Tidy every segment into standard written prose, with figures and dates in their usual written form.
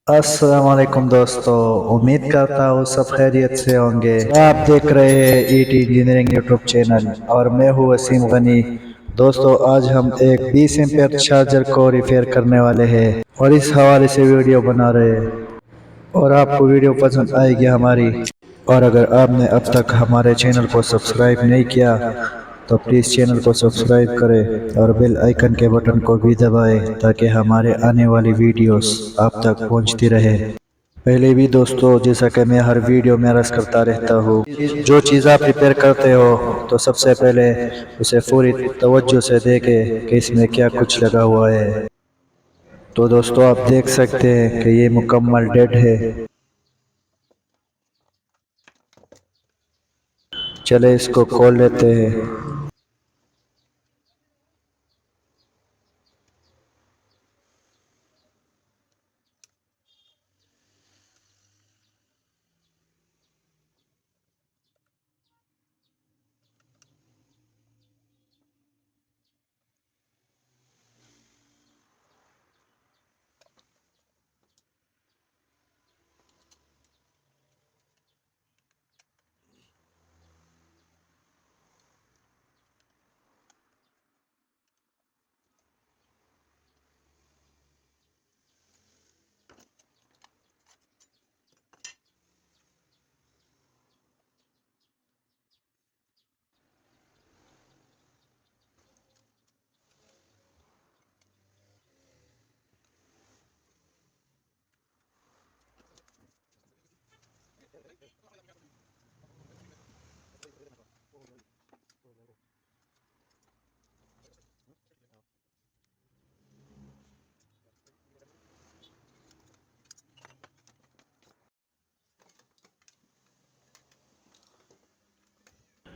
अस्सलाम वालेकुम दोस्तों। उम्मीद करता हूँ सब खैरियत से होंगे। आप देख रहे हैं ईटी इंजीनियरिंग यूट्यूब चैनल और मैं हूँ वसीम गनी। दोस्तों आज हम एक 20 एम्पेयर चार्जर को रिपेयर करने वाले हैं और इस हवाले से वीडियो बना रहे हैं और आपको वीडियो पसंद आएगी हमारी। और अगर आपने अब तक हमारे चैनल को सब्सक्राइब नहीं किया तो प्लीज़ चैनल को सब्सक्राइब करें और बेल आइकन के बटन को भी दबाएं ताकि हमारे आने वाली वीडियोस आप तक पहुंचती रहे। पहले भी दोस्तों, जैसा कि मैं हर वीडियो में अर्ज करता रहता हूँ, जो चीज़ आप रिपेयर करते हो तो सबसे पहले उसे पूरी तवज्जो से देखें कि इसमें क्या कुछ लगा हुआ है। तो दोस्तों आप देख सकते हैं कि ये मुकम्मल डेड है। चले इसको खोल लेते हैं।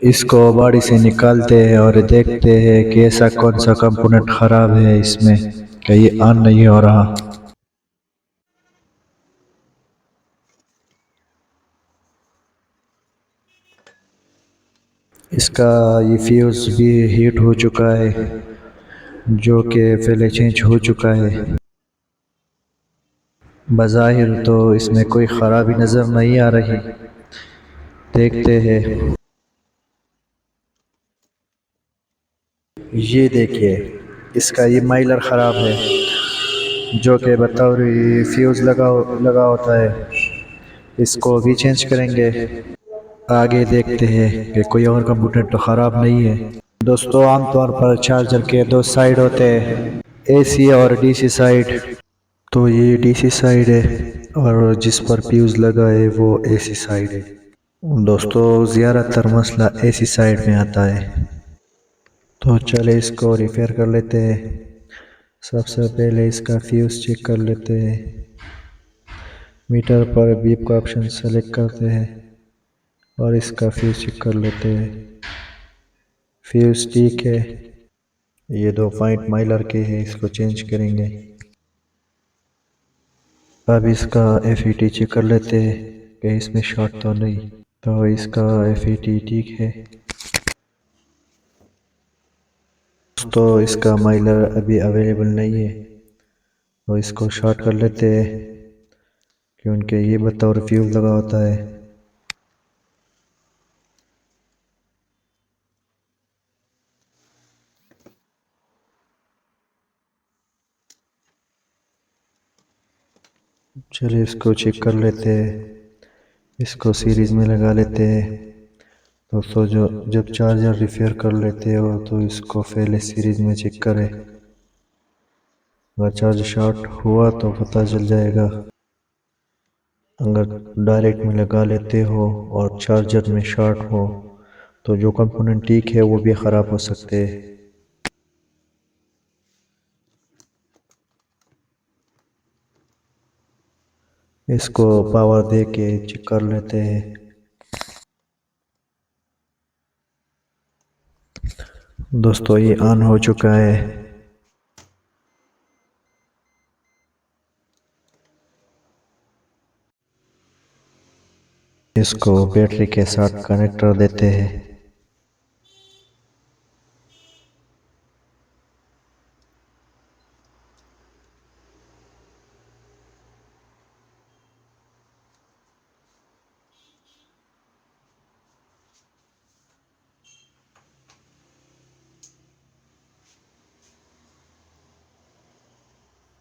इसको बाड़ी से निकालते हैं और देखते हैं कि ऐसा कौन सा कंपोनेंट खराब है इसमें कि ये ऑन नहीं हो रहा। इसका ये फ्यूज भी हीट हो चुका है, जो कि पहले चेंज हो चुका है। बज़ाहिर तो इसमें कोई ख़राबी नज़र नहीं आ रही। देखते हैं। ये देखिए, इसका ये माइलर ख़राब है, जो कि बतौर फ्यूज़ लगा होता है। इसको भी चेंज करेंगे। आगे देखते हैं कि कोई और कंप्यूटर तो ख़राब नहीं है। दोस्तों आमतौर पर चार्जर के दो साइड होते हैं, एसी और डीसी साइड। तो ये डीसी साइड है और जिस पर फ्यूज़ लगा है वो एसी साइड है। दोस्तों ज़्यादातर मसला एसी साइड में आता है। तो चले इसको रिपेयर कर लेते हैं। सबसे पहले इसका फ्यूज़ चेक कर लेते हैं। मीटर पर बीप का ऑप्शन सेलेक्ट करते हैं और इसका फ्यूज़ चेक कर लेते हैं। फ्यूज़ ठीक है। ये 2 पॉइंट माइलर के हैं, इसको चेंज करेंगे। अब इसका एफईटी चेक कर लेते हैं कि इसमें शॉर्ट तो नहीं। तो इसका एफईटी ठीक है। तो इसका माइलर अभी अवेलेबल नहीं है, तो इसको शॉर्ट कर लेते हैं क्योंकि ये बतौर फ्यूज लगा होता है। चलिए इसको चेक कर लेते हैं। इसको सीरीज में लगा लेते हैं। दोस्तों जो जब चार्जर रिपेयर कर लेते हो तो इसको पहले सीरीज में चेक करें। अगर चार्ज शॉर्ट हुआ तो पता चल जाएगा। अगर डायरेक्ट में लगा लेते हो और चार्जर में शॉर्ट हो तो जो कंपोनेंट ठीक है वो भी ख़राब हो सकते हैं। इसको पावर दे के चेक कर लेते हैं। दोस्तों ये ऑन हो चुका है। इसको बैटरी के साथ कनेक्टर देते हैं।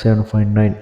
7.9